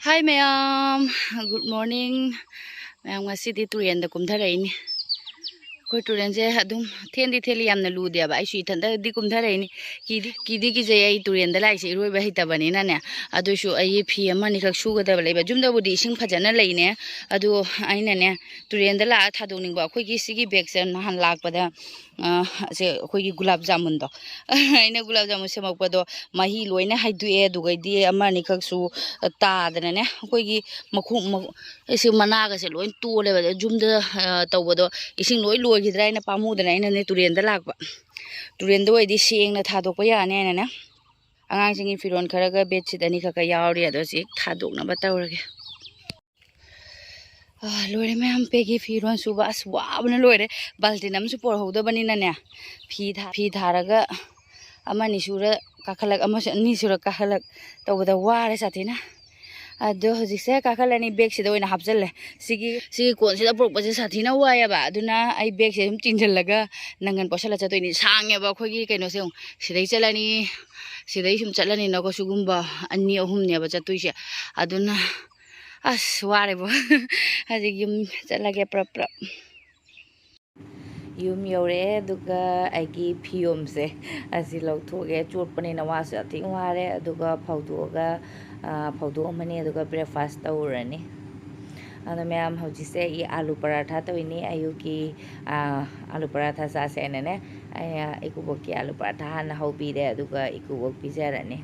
Hi ma'am, good morning. Ma'am ngasidi turenda kumtharaini. Koi turenje adum theli yamna lude ba aisu ithanda di kumtharaini. Kidi kije ai turenda lai se iroi ba hitabani na ne. Adu shu ai phi amani khak suga da leba jumda budi sing phajana leine. Adu aina ne turenda la thadongning ba khoi gi sigi bag se nahan lakpada se khoi gi gulab jamun do. Aina gulab jamun se makpado mahi loina haidue dugai amani khak su ta dana ne khoi gi makhu isi managa se loin to leba jumda tawado ising loi gidra ina pamudana ina ne turenda lakba turenda oidi sengna thadokpa yani ina ne angang singi firon kharaga bedsheet ani khaka yawri ado si thadokna ba tawrage loire ma'am pegi firon suba aswabna loire baltin amsu por hoda banina ne fi tharaga amani sura kakhalak ni sura kakhalak tawada ware sathina ado hojikse kakhalani bag sida oina hapjalle sigi kon sida porpase sathina waya ba aduna ai bag se tinjallaga nangan posala chatoini sange ba khogi kaino se sidai chalani sidai sum chalani na ko sugumba anni ahum ne ba chatuise aduna ware bo haji yum chalage prap yum yore duga aigi phiyom se asi lawthoge chotpani na wasa thing ware duga phawdoga phawdo mani duga breakfast tawrani ana ma'am hojise I alu paratha tawini ayuki alu paratha sa se ne ay ikuboki alu paratha na hobire duga ikubok pijarani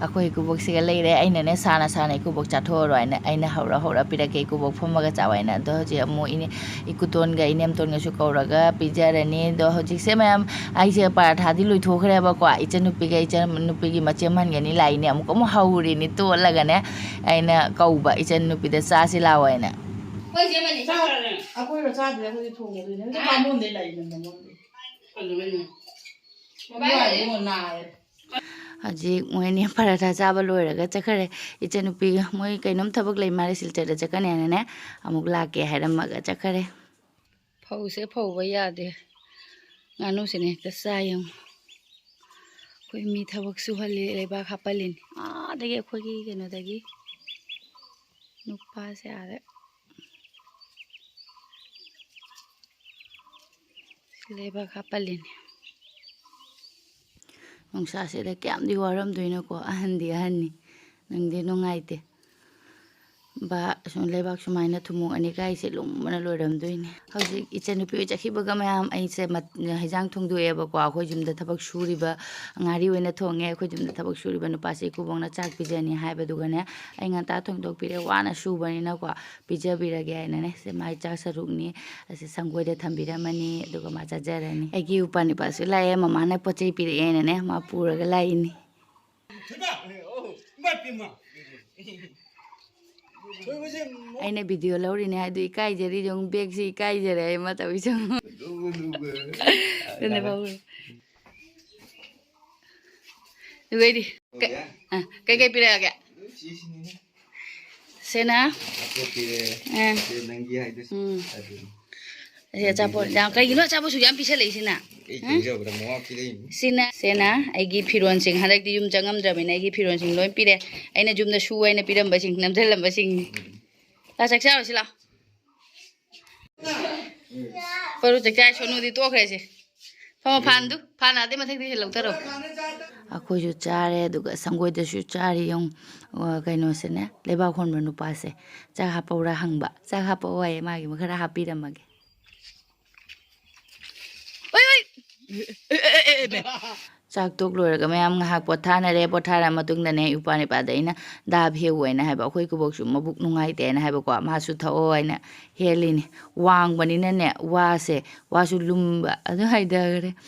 akoi kubok siga leire aina ne sana ikubok chathoro aina hora pirake ikubok phomaga chawaina do hoji amu ini ikuton ga inem ton ga su kauraga pijarani do hoji se ma'am aise paratha di loi thokre ba ko ichanupi ga ichanupi gi macheman ga ni laine amu ko hauri ni to laga ne aina kauba ichanupi da sa si lawaina Koi je mani akoi ro cha de ko thonge de ne ka mon de lai ne mon de anu ne ba mo na Haji moini paratha chaba loiraga chakhare ichanupi moi kainom thabak lei mare silchara chakane ne amuk lake hairamaga chakhare phause phauba yade nganu sine ta sayang koi mi thabak su hali leba khapalin dagi khoi gi keno dagi nupa se are leba khapalin nungsa se da kyamdi waram doina ko ahandi nangde nungaite ba sun lebak sumaina thumung ani kai se lumna loiram doine hauji ichanupi chakhibaga mayam ai se hejang thongdoe ba ko khoi jumda thabak suriba ngari oina thonge khoi jumda thabak suriba nupa se kubongna chak pijani haiba dugane ai ngata thongdok pire wana subani na ko pijabirage aina ne se mai chak sarukni ase sangoida thambiramani duga ma chajarani agi upani pasu lae mama na pochei pire aina ne ma puraga laini aina video laurine adu ikaijari jong bag si ikaijare ai ma tawi jong ne bawu duidi kai pira ga sena ya chapo jang kai gino chapo su jam pisa lei sina sena aigi phiron sing hadak di yum jangam dramina aigi phiron sing loi pire aina jumna su aina piram basing namdhalam basing la chakcha sila paru chakcha sonu di to khre se phama phandu phana de mathak di lautaro akoi ju chare duga sangoi da su chari yong kaino se ne leba khon manu pa se cha ha paura hangba cha ha pawai ma gi makhara happy ramage chak tok loiraga mayam ngahak pothanare pothara matungda ne upani pada ina da bheu aina haiba khoi kubok su mabuk nungai te na haiba ko ma su thao aina helini wang banina ne wa su lumba adu haidagare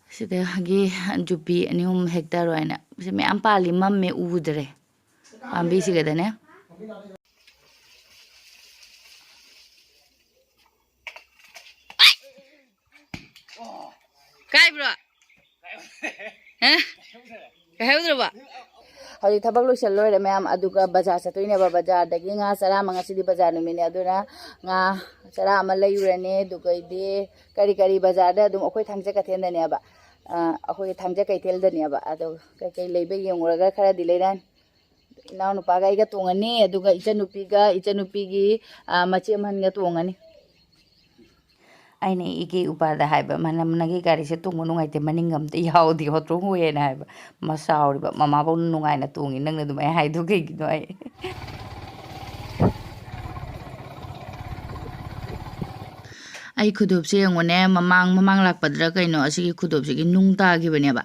sida gi jupi anihum hectare aina se me ampali mamme udre ambi sigada ne kai bro kai udro ba hori thabak loisal loire ma'am aduga bazar chatoine ba bazar dagi nga sara manga sidi bazar numine aduna nga sara ama layurane dugaide kari bazar da dum akoi thangje ka thendane ba akoi thangje kai tel dane ba ado kai lebe yenguraga khara di leiran ꯏꯅꯥꯎꯅꯨꯄꯥꯒ ꯑꯩꯒ ꯇꯣꯡꯉꯅꯤ ꯑꯗꯨꯒ ꯏꯆꯟꯅꯨꯄꯤꯒꯤ ꯃꯆꯦ ꯑꯃꯟꯒ ꯇꯣꯡꯉꯅꯤ ꯑꯩꯅ ꯏꯒꯤ ꯎꯄꯥꯗ ꯍꯥꯏꯕ ꯅꯪꯒꯤ ꯒꯥꯔꯤꯁꯦ ꯇꯣꯡꯕ ꯅꯨꯡꯉꯥꯏꯇꯦ ꯃꯅꯤꯡ ꯑꯝꯇ ꯌꯥꯎꯗꯦ ꯍꯣꯇ꯭ꯔꯣ ꯍꯣꯏꯌꯦꯅ ꯍꯥꯏꯕ ꯁꯥꯎꯔꯤꯕ ꯃꯃꯥꯕꯧ ꯅꯨꯡꯉꯥꯏꯅ ꯇꯣꯡꯉꯤ ꯅꯪꯅ ꯑꯗꯨꯃꯥꯏꯅ ꯍꯥꯏꯗꯣ ꯀꯩꯒꯤꯅꯣ ꯑꯩ ꯈꯨꯗꯣꯞꯁꯦ ꯌꯦꯡꯉꯨꯅꯦ ꯃꯃꯥꯡ ꯂꯥꯛꯄꯗ꯭ꯔꯥ ꯀꯩꯅꯣ ꯑꯁꯤꯒꯤ ꯈꯨꯗꯣꯞꯁꯤꯒꯤ ꯅꯨꯡ ꯇꯥꯈꯤꯕꯅꯦꯕ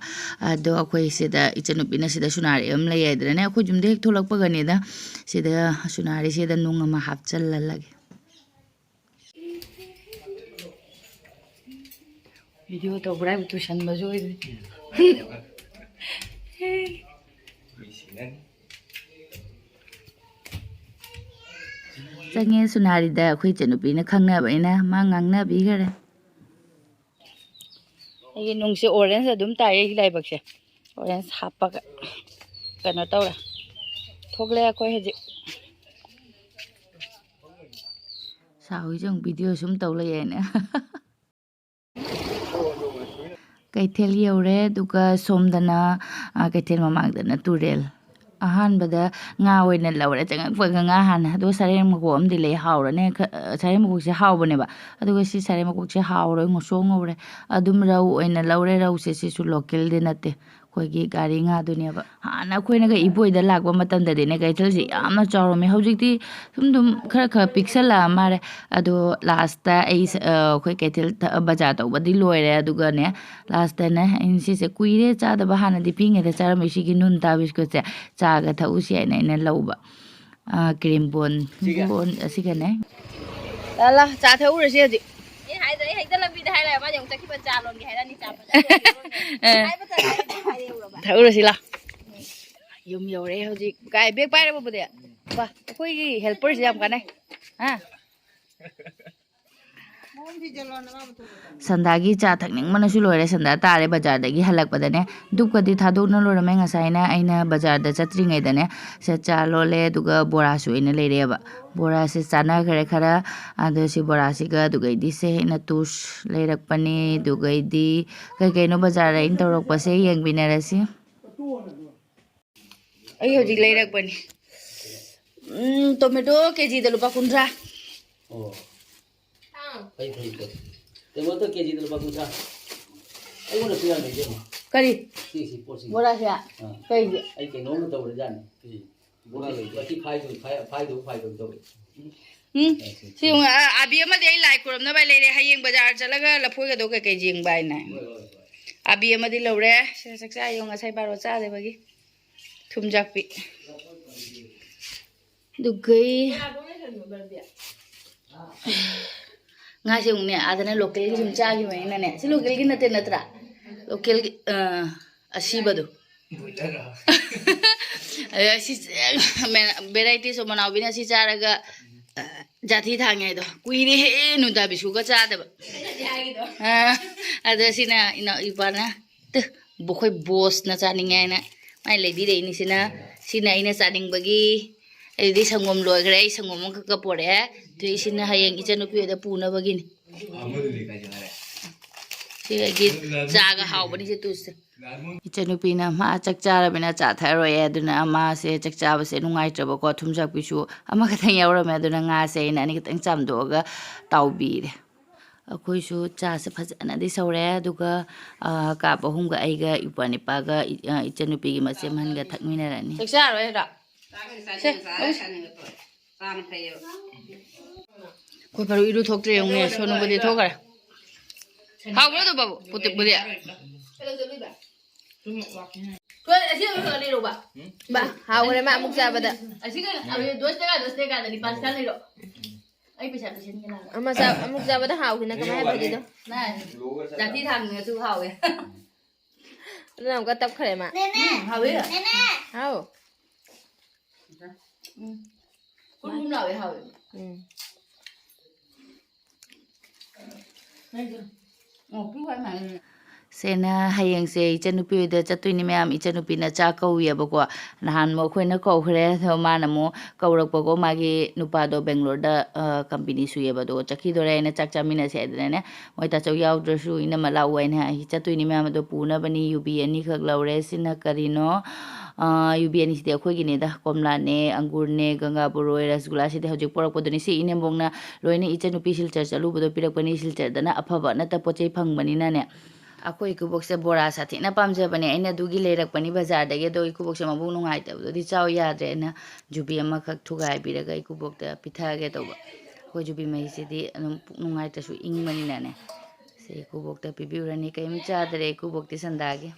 ꯑꯗꯣ ꯑꯩꯈꯣꯏ ꯁꯤꯗ ꯏꯆꯟꯅꯨꯄꯤꯅ ꯁꯤꯗ ꯁꯨꯅꯥꯔꯤ ꯑꯃ ꯂꯩ ꯍꯥꯏꯗꯅꯅꯦ ꯑꯩꯈꯣꯏ ꯌꯨꯝꯗ ꯍꯦꯛ ꯊꯣꯛꯂꯛꯄꯒꯅꯤꯗ ꯁꯤꯗ ꯁꯨꯅꯥꯔꯤꯁꯤꯗ ꯅꯨꯡ ꯑꯃ ꯍꯥꯞꯆꯜꯂꯒꯦ ꯚꯤꯗꯤꯑꯣ ꯇꯧꯕ꯭ꯔꯥ ꯍꯥꯏꯕ ꯇꯨꯁꯟꯕꯁꯨ ꯑꯣꯏꯗꯦ ꯆꯪꯉꯦ ꯁꯨꯅꯥꯔꯤꯗ ꯑꯩꯈꯣꯏ ꯏꯆꯟꯅꯨꯄꯤꯅ ꯈꯪꯅꯕꯅꯤꯅ ꯃꯥ ꯉꯥꯡꯅꯕꯤꯈꯔꯦ ꯑꯩꯒꯤ ꯅꯨꯡꯁꯦ ꯑꯣꯔꯦꯟꯖ ꯑꯗꯨꯝ ꯇꯥꯏ ꯑꯩꯒꯤ ꯂꯥꯏꯕꯛꯁꯦ ꯑꯣꯔꯦꯟꯖ ꯍꯥꯞꯄꯒ ꯀꯩꯅꯣ ꯇꯧꯔꯦ ꯊꯣꯛꯂꯛꯑꯦ ꯑꯩꯈꯣꯏ ꯍꯧꯖꯤꯛ ꯁꯥꯎꯏꯁꯦ ꯑꯃꯨꯛ ꯚꯤꯗꯤꯑꯣ ꯁꯨꯝ ꯇꯧ ꯂꯩꯌꯦꯅꯦ ꯀꯩꯊꯦꯜ ꯌꯧꯔꯦ ꯑꯗꯨꯒ ꯁꯣꯝꯗꯅ ꯀꯩꯊꯦꯜ ꯃꯃꯥꯡꯗꯅ ꯇꯨꯔꯦꯜ ꯑꯍꯥꯟꯕꯗ ꯉꯥ ꯑꯣꯏꯅ ꯂꯧꯔꯦ ꯆꯪꯉꯛꯄꯒ ꯉꯥ ꯍꯥꯟꯅ ꯑꯗꯨꯒ ꯁꯔꯦꯡ ꯃꯀꯣꯛ ꯑꯃꯗꯤ ꯂꯩ ꯍꯥꯎꯔꯅꯦ ꯁꯔꯦꯡ ꯃꯀꯣꯛꯁꯦ ꯍꯥꯎꯕꯅꯦꯕ ꯑꯗꯨꯒ ꯁꯤ ꯁꯔꯦꯡ ꯃꯀꯣꯛꯁꯦ ꯍꯥꯎꯔꯣꯏ ꯉꯧꯁꯣꯛ ꯉꯧꯔꯦ ꯑꯗꯨꯝ ꯔꯧ ꯑꯣꯏꯅ ꯂꯧꯔꯦ ꯔꯧꯁꯦ ꯁꯤꯁꯨ ꯂꯣꯀꯦꯜꯗꯤ ꯅꯠꯇꯦ ꯑꯩꯈꯣꯏꯒꯤ ꯒꯥꯔꯤ ꯉꯥꯗꯨꯅꯦꯕ ꯍꯥꯟꯅ ꯑꯩꯈꯣꯏꯅꯒ ꯏꯕꯣꯏꯗ ꯂꯥꯛꯄ ꯃꯇꯝꯗꯗꯤꯅꯦ ꯀꯩꯊꯦꯜꯁꯦ ꯌꯥꯝꯅ ꯆꯥꯎꯔꯝꯃꯦ ꯍꯧꯖꯤꯛꯇꯤ ꯁꯨꯝ ꯈꯔ ꯄꯤꯛꯁꯜꯂꯛꯑ ꯃꯥꯜꯂꯦ ꯑꯗꯣ ꯂꯥꯁꯇ ꯑꯩꯈꯣꯏ ꯀꯩꯊꯦꯜ ꯕꯖꯥꯔ ꯇꯧꯕꯗꯤ ꯂꯣꯏꯔꯦ ꯑꯗꯨꯒꯅꯦ ꯂꯥꯁꯇꯅꯦ ꯑꯩꯅ ꯁꯤꯁꯦ ꯀꯨꯏꯔꯦ ꯆꯥꯗꯕ ꯍꯥꯟꯅꯗꯤ ꯄꯤꯉꯩꯗ ꯆꯥꯔꯝꯃꯤ ꯁꯤꯒꯤ ꯅꯨꯟꯇꯥ ꯕꯤꯁꯀꯨꯠꯁꯦ ꯆꯥꯒ ꯊꯛꯎꯁꯤ ꯍꯥꯏꯅ ꯑꯩꯅ ꯂꯧꯕ ꯀ꯭ꯔꯤꯝ ꯕꯣꯟ ꯑꯁꯤꯒꯅꯦ ꯂꯥ ꯆꯥ ꯊꯛꯎꯔꯁꯤ ꯍꯧꯖꯤꯛ ꯑꯩ ꯍꯦꯛꯇ ꯂꯝꯕꯤꯗ ꯍꯥꯏꯔꯛꯑꯦ ꯃꯥꯗꯤ ꯑꯃꯨꯛ ꯆꯠꯈꯤꯕ ꯆꯥ ꯂꯣꯟꯒꯦ ꯍꯥꯏꯔꯛꯑꯅꯤ ꯆꯥ ꯊꯛꯎꯔꯁꯤ ꯂꯥ ꯌꯨꯝ ꯌꯧꯔꯛꯑꯦ ꯍꯧꯖꯤꯛ ꯀꯥꯏ ꯕꯦꯒ ꯄꯥꯏꯔꯕꯕꯨꯗꯤ ꯕꯥ ꯑꯩꯈꯣꯏꯒꯤ ꯍꯦꯜꯄꯔꯁꯤ ꯌꯥꯝ ꯀꯥꯟꯅꯩ ꯁꯟꯗꯥꯒꯤ ꯆꯥ ꯊꯛꯅꯤꯡꯕꯅꯁꯨ ꯂꯣꯏꯔꯦ ꯁꯟꯗꯥ ꯇꯥꯔꯦ ꯕꯖꯥꯔꯗꯒꯤ ꯍꯜꯂꯛꯄꯗꯅꯦ ꯗꯨꯛꯀꯗꯤ ꯊꯥꯗꯣꯛꯅ ꯂꯣꯏꯔꯝꯃꯦ ꯉꯁꯥꯏꯅ ꯑꯩꯅ ꯕꯖꯥꯔꯗ ꯆꯠꯇ꯭ꯔꯤꯉꯩꯗꯅꯦ ꯁꯦ ꯆꯥ ꯂꯣꯜꯂꯦ ꯑꯗꯨꯒ ꯕꯣꯔꯥꯁꯨ ꯑꯩꯅ ꯂꯩꯔꯛꯑꯦꯕ ꯕꯣꯔꯥꯁꯦ ꯆꯥꯅꯈ꯭ꯔꯦ ꯈꯔ ꯑꯗꯣ ꯁꯤ ꯕꯣꯔꯥꯁꯤꯒ ꯑꯗꯨꯒꯩꯗꯤ ꯁꯦ ꯑꯩꯅ ꯇꯨꯁ ꯂꯩꯔꯛꯄꯅꯤ ꯑꯗꯨꯒꯩꯗꯤ ꯀꯩꯅꯣ ꯕꯖꯥꯔꯗ ꯑꯩꯅ ꯇꯧꯔꯛꯄꯁꯦ ꯌꯦꯡꯃꯤꯟꯅꯔꯁꯤ ꯑꯩ ꯍꯧꯖꯤꯛ ꯂꯩꯔꯛꯄꯅꯤ ꯇꯣꯃꯦꯇꯣ ꯀꯦꯖꯤꯗ ꯂꯨꯄꯥ 50 ꯐꯩ ꯇꯣꯃꯦꯇꯣ ꯀꯦꯖꯤꯗ ꯂꯨꯄꯥ 50 ꯑꯩꯉꯣꯟꯗꯁꯨ ꯌꯥꯝ ꯂꯩꯖꯩ ꯀꯔꯤ ꯁꯤ ꯄꯣꯠꯁꯤꯡ ꯕꯣꯔꯥꯁꯦ ꯀꯩꯒꯤ ꯑꯩ ꯀꯩꯅꯣꯝꯃ ꯇꯧꯔꯖꯥꯠꯅꯤ ꯕꯣꯔꯥ ꯂꯩ ꯐꯥꯏꯗꯧ ꯇꯧꯋꯤ ꯁꯤ ꯑꯕꯤ ꯑꯃꯗꯤ ꯑꯩ ꯂꯥꯏ ꯈꯨꯔꯝꯅꯕ ꯂꯩꯔꯦ ꯍꯌꯦꯡ ꯕꯖꯥꯔ ꯆꯠꯂꯒ ꯂꯐꯣꯏꯒꯗꯣ ꯀꯩꯀꯩ ꯌꯦꯡꯕ ꯍꯥꯏꯅ ꯑꯕꯤ ꯑꯃꯗꯤ ꯂꯧꯔꯦ ꯁꯤꯗ ꯆꯥꯛꯆꯥ ꯌꯦꯡꯉꯣ ꯉꯁꯥꯏ ꯕꯥꯔꯣ ꯆꯥꯗꯕꯒꯤ ꯊꯨꯝꯖꯥꯛꯄꯤ ꯑꯗꯨꯒꯩ ꯉꯥꯁꯦ ꯑꯃꯨꯛꯅꯦ ꯑꯥꯗꯅ ꯂꯣꯀꯦꯜꯒꯤ ꯁꯨꯝ ꯆꯥꯈꯤꯕꯅꯤꯅꯅꯦ ꯁꯤ ꯂꯣꯀꯦꯜꯒꯤ ꯅꯠꯇ꯭ꯔꯥ ꯂꯣꯀꯦꯜꯒꯤ ꯑꯁꯤꯕꯗꯣ ꯁꯤ ꯚꯦꯔꯥꯏꯇꯤꯁ ꯃꯅꯥꯎꯕꯤꯅ ꯁꯤ ꯆꯥꯔꯒ ꯖꯥꯊꯤ ꯊꯥꯡꯉꯦ ꯍꯥꯏꯗꯣ ꯀꯨꯏꯔꯦꯍꯦ ꯅꯨꯡꯗꯥ ꯕꯤꯁꯀꯨꯠꯀ ꯆꯥꯗꯕ ꯑꯗ ꯁꯤꯅ ꯏꯄꯥꯅ ꯑꯩꯈꯣꯏ ꯕꯣꯁꯅ ꯆꯥꯅꯤꯡꯉꯦ ꯍꯥꯏꯅ ꯃꯥꯏ ꯂꯩꯕꯤꯔꯛꯏꯅꯤ ꯁꯤꯅ ꯑꯩꯅ ꯆꯥꯅꯤꯡꯕꯒꯤ ꯑꯩꯗꯤ ꯁꯪꯒꯣꯝ ꯂꯣꯏꯈ꯭ꯔꯦ ꯑꯩ ꯁꯪꯒꯣꯝ ꯑꯃꯈꯛꯀ ꯄꯣꯔꯛꯑꯦ ꯑꯗꯨꯏ ꯁꯤꯅ ꯍꯌꯦꯡ ꯏꯆꯟꯅꯨꯄꯤ ꯍꯣꯏꯗ ꯄꯨꯅꯕꯒꯤꯅꯤ ꯁꯤ ꯑꯩꯒꯤ ꯆꯥꯒ ꯍꯥꯎꯕꯅꯤ ꯁꯤ ꯇꯨꯁꯦ ꯏꯆꯟꯅꯨꯄꯤꯅ ꯃꯥ ꯆꯥꯛ ꯆꯥꯔꯕꯅꯤꯅ ꯆꯥ ꯊꯛꯑꯔꯣꯏꯑꯦ ꯑꯗꯨꯅ ꯃꯥꯁꯦ ꯆꯥꯛ ꯆꯥꯕꯁꯦ ꯅꯨꯡꯉꯥꯏꯇ꯭ꯔꯕꯀꯣ ꯊꯨꯝꯖꯥꯛꯄꯤꯁꯨ ꯑꯃꯈꯛꯇꯪ ꯌꯥꯎꯔꯝꯃꯦ ꯑꯗꯨꯅ ꯉꯥꯁꯦ ꯑꯩꯅ ꯑꯅꯤꯈꯛꯇꯪ ꯆꯥꯝꯊꯣꯛꯑꯒ ꯇꯥꯎꯕꯤꯔꯦ ꯑꯩꯈꯣꯏꯁꯨ ꯆꯥꯁꯦ ꯐꯖꯅꯗꯤ ꯁꯧꯔꯦ ꯑꯗꯨꯒ ꯀꯥꯞ 3ꯒ ꯑꯩꯒ ꯏꯄꯥꯅꯤꯄꯥꯒ ꯏꯆꯟꯅꯨꯄꯤꯒꯤ ꯃꯆꯦ ꯃꯍꯟꯒ ꯊꯛꯃꯤꯟꯅꯔꯅꯤ ꯆꯥꯛ ꯆꯥꯔꯣꯏ ꯍꯦꯔꯥ ꯑꯩꯈꯣꯏ ꯐꯔꯨ ꯏꯔꯨ ꯊꯣꯛꯇ꯭ꯔꯦ ꯌꯦꯡꯉꯨꯅꯦ ꯁꯣꯅꯨꯕꯨꯗꯤ ꯊꯣꯛꯈ꯭ꯔꯦ ꯍꯥꯎꯕ꯭ꯔꯣ ꯑꯗꯨ ꯕꯥꯕꯨ ꯄꯨꯇꯤꯛꯄꯨꯗꯤ ꯍꯥꯎꯈ꯭ꯔꯦ ꯃꯥ ꯑꯃꯨꯛ ꯆꯥꯕꯗ ꯑꯃꯨꯛ ꯆꯥꯕꯗ ꯍꯥꯎꯈꯤꯅ ꯀꯃꯥꯏꯅ ꯍꯥꯏꯕꯒꯤꯗꯣ ꯖꯥꯊꯤ ꯊꯥꯡꯉꯁꯨ ꯍꯥꯎꯋꯦ ꯑꯗꯨꯅ ꯑꯃꯨꯛꯀ ꯇꯞꯈ꯭ꯔꯦ ꯃꯥ ꯍꯥꯎꯋꯦ ꯍꯥꯎ ꯀꯨꯝ ꯂꯥꯎꯋꯦ ꯍꯥꯎꯋꯦ ꯁꯦꯅ ꯍꯌꯦꯡꯁꯦ ꯏꯆꯟꯅꯨꯄꯤ ꯍꯣꯏꯗ ꯆꯠꯇꯣꯏꯅꯤ ꯃꯌꯥꯝ ꯏꯆꯟꯅꯨꯄꯤꯅ ꯆꯥꯛ ꯀꯧꯏꯌꯦꯕꯀꯣ ꯅꯍꯥꯟꯃꯨꯛ ꯑꯩꯈꯣꯏꯅ ꯀꯧꯈ꯭ꯔꯦ ꯑꯗꯣ ꯃꯥꯅ ꯑꯃꯨꯛ ꯀꯧꯔꯛꯄꯀꯣ ꯃꯥꯒꯤ ꯅꯨꯄꯥꯗꯣ ꯕꯦꯡꯒ꯭ꯂꯣꯔꯗ ꯀꯝꯄꯦꯅꯤ ꯁꯨꯏꯌꯦꯕ ꯑꯗꯣ ꯆꯠꯈꯤꯗꯣꯔꯦ ꯑꯩꯅ ꯆꯥꯛ ꯆꯥꯃꯤꯟꯅꯁꯦ ꯍꯥꯏꯗꯅꯅꯦ ꯃꯣꯏ ꯇꯥꯆꯧ ꯌꯥꯎꯗ꯭ꯔꯁꯨ ꯏꯅꯝꯃ ꯂꯥꯛꯑꯣ ꯍꯥꯏꯅ ꯆꯠꯇꯣꯏꯅꯤ ꯃꯌꯥꯝ ꯑꯗꯣ ꯄꯨꯅꯕꯅꯤ ꯌꯨꯕꯤ 2ꯈꯛ ꯂꯧꯔꯦ ꯁꯤꯅ ꯀꯔꯤꯅꯣ ꯌꯨꯕꯤ ꯑꯅꯤꯁꯤꯗꯤ ꯑꯩꯈꯣꯏꯒꯤꯅꯦꯗ ꯀꯣꯝꯂꯥꯅꯦ ꯑꯪꯒꯨꯔꯅꯦ ꯒꯪꯒꯥꯕꯣꯔꯣꯏ ꯔꯁꯒꯨꯜꯂꯥꯁꯤꯗꯤ ꯍꯧꯖꯤꯛ ꯄꯣꯔꯛꯄꯗꯨꯅꯤ ꯁꯤ ꯏꯅꯦꯝꯕꯣꯛꯅ ꯂꯣꯏꯅ ꯏꯆꯟꯅꯨꯄꯤ ꯁꯤꯜꯆꯔ ꯆꯠꯂꯨꯕꯗꯣ ꯄꯤꯔꯛꯄꯅꯤ ꯁꯤꯜꯆꯔꯗꯅ ꯑꯐꯕ ꯅꯠꯇ ꯄꯣꯠ ꯆꯩ ꯐꯪꯕꯅꯤꯅꯅꯦ ꯑꯩꯈꯣꯏ ꯏꯀꯨꯕꯣꯛꯁꯦ ꯕꯣꯔꯥ ꯁꯥꯊꯤꯅ ꯄꯥꯝꯖꯕꯅꯦ ꯑꯩꯅ ꯑꯗꯨꯒꯤ ꯂꯩꯔꯛꯄꯅꯤ ꯕꯖꯥꯔꯗꯒꯤ ꯑꯗꯣ ꯏꯀꯨꯕꯣꯛꯁꯦ ꯃꯕꯨꯛ ꯅꯨꯡꯉꯥꯏꯇꯕꯗꯨꯗꯤ ꯆꯥꯎ ꯌꯥꯗ꯭ꯔꯦ ꯑꯩꯅ ꯖꯨꯕꯤ ꯑꯃꯈꯛ ꯊꯨꯒꯥꯏꯕꯤꯔꯒ ꯏꯀꯨꯕꯣꯛꯇ ꯄꯤꯊꯒꯦ ꯇꯧꯕ ꯑꯩꯈꯣꯏ ꯖꯨꯕꯤ ꯃꯍꯤꯁꯤꯗꯤ ꯑꯗꯨꯝ ꯄꯨꯛ ꯅꯨꯡꯉꯥꯏꯇ꯭ꯔꯁꯨ ꯏꯪꯕꯅꯤꯅꯅꯦ ꯁꯤ ꯏꯀꯨꯕꯣꯛꯇ ꯄꯤꯕꯤꯔꯨꯔꯅꯤ ꯀꯔꯤꯝ ꯆꯥꯗ꯭ꯔꯦ ꯏꯀꯨꯕꯣꯛꯇꯤ ꯁꯟꯗꯥꯒꯤ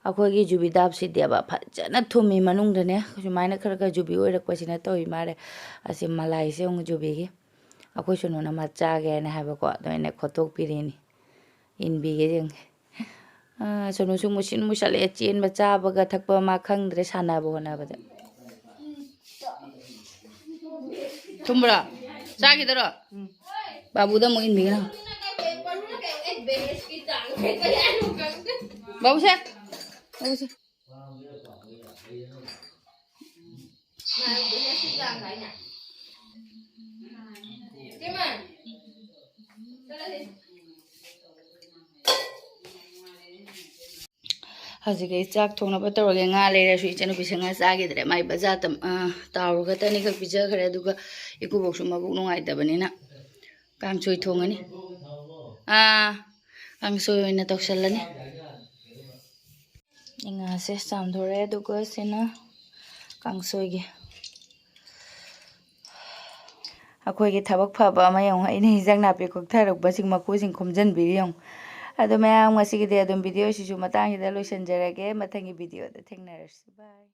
ꯑꯩꯈꯣꯏꯒꯤ ꯖꯨꯕꯤ ꯗꯥꯞꯁꯤꯗꯤꯕ ꯐꯖꯅ ꯊꯨꯝꯃꯤ ꯃꯅꯨꯡꯗꯅꯦ ꯁꯨꯃꯥꯏꯅ ꯈꯔ ꯈꯔ ꯖꯨꯕꯤ ꯑꯣꯏꯔꯛꯄꯁꯤꯅ ꯇꯧꯏ ꯃꯥꯜꯂꯦ ꯑꯁꯤ ꯃꯂꯥꯏꯁꯦ ꯑꯃꯨꯛ ꯖꯨꯕꯤꯒꯤ ꯑꯩꯈꯣꯏ ꯁꯨꯅꯨꯅ ꯃꯥ ꯆꯥꯒꯦꯅ ꯍꯥꯏꯕꯀꯣ ꯑꯗꯣ ꯑꯩꯅ ꯈꯣꯠꯇꯣꯛꯄꯤꯔꯤꯅꯤ ꯏꯟꯕꯤꯒꯦ ꯌꯦꯡꯒꯦ ꯁꯨꯅꯨꯁꯨ ꯃꯨꯁꯤꯟ ꯃꯨꯁꯜꯂꯛꯑꯦ ꯆꯦꯟꯕ ꯆꯥꯕꯒ ꯊꯛꯄ ꯃꯥ ꯈꯪꯗ꯭ꯔꯦ ꯁꯥꯟꯅꯕ ꯍꯣꯠꯅꯕꯗ ꯊꯨꯝꯕ꯭ꯔꯣ ꯆꯥꯈꯤꯗꯔꯣ ꯕꯥꯕꯨꯗ ꯑꯃꯨꯛ ꯏꯟꯕꯤꯒꯅ ꯕꯥꯕꯨꯁꯦ ꯕꯥꯕꯨꯁꯦ ꯍꯧꯖꯤꯛ ꯑꯩ ꯆꯥꯛ ꯊꯣꯡꯅꯕ ꯇꯧꯔꯒꯦ ꯉꯥ ꯂꯩꯔꯁꯨ ꯏꯆꯟꯅꯨꯄꯤꯁꯦ ꯉꯥ ꯆꯥꯈꯤꯗ꯭ꯔꯦ ꯃꯥꯏ ꯕꯖꯥꯔꯗ ꯇꯥꯎꯔꯒ ꯇꯅꯤꯈꯛ ꯄꯤꯖꯈ꯭ꯔꯦ ꯑꯗꯨꯒ ꯏꯀꯨꯕꯣꯛꯁꯨ ꯃꯕꯨꯛ ꯅꯨꯡꯉꯥꯏꯇꯕꯅꯤꯅ ꯀꯥꯡꯁꯣꯏ ꯊꯣꯡꯉꯅꯤ ꯀꯥꯡꯁꯣꯏ ꯑꯣꯏꯅ ꯇꯧꯁꯜꯂꯅꯤ ꯉꯥꯁꯦ ꯆꯥꯝꯊꯣꯔꯦ ꯑꯗꯨꯒ ꯁꯤꯅ ꯀꯥꯡꯁꯣꯏꯒꯤ ꯑꯩꯈꯣꯏꯒꯤ ꯊꯕꯛ ꯐꯕ ꯑꯃ ꯌꯦꯡꯉꯨ ꯑꯩꯅ ꯍꯤꯟꯖꯥꯡ ꯅꯥꯄꯤ ꯀꯣꯛꯊꯔꯛꯄꯁꯤꯡ ꯃꯀꯨꯁꯤꯡ ꯈꯣꯝꯖꯤꯟꯕꯤꯔꯤ ꯌꯦꯡꯉꯨ ꯑꯗꯣ ꯃꯌꯥꯝ ꯉꯁꯤꯒꯤꯗꯤ ꯑꯗꯨꯝ ꯚꯤꯗꯤꯑꯣꯁꯤꯁꯨ ꯃꯇꯥꯡꯁꯤꯗ ꯂꯣꯏꯁꯤꯟꯖꯔꯒꯦ ꯃꯊꯪꯒꯤ ꯚꯤꯗꯤꯑꯣꯗ ꯊꯦꯡꯅꯔꯁꯤ ꯕꯥꯏ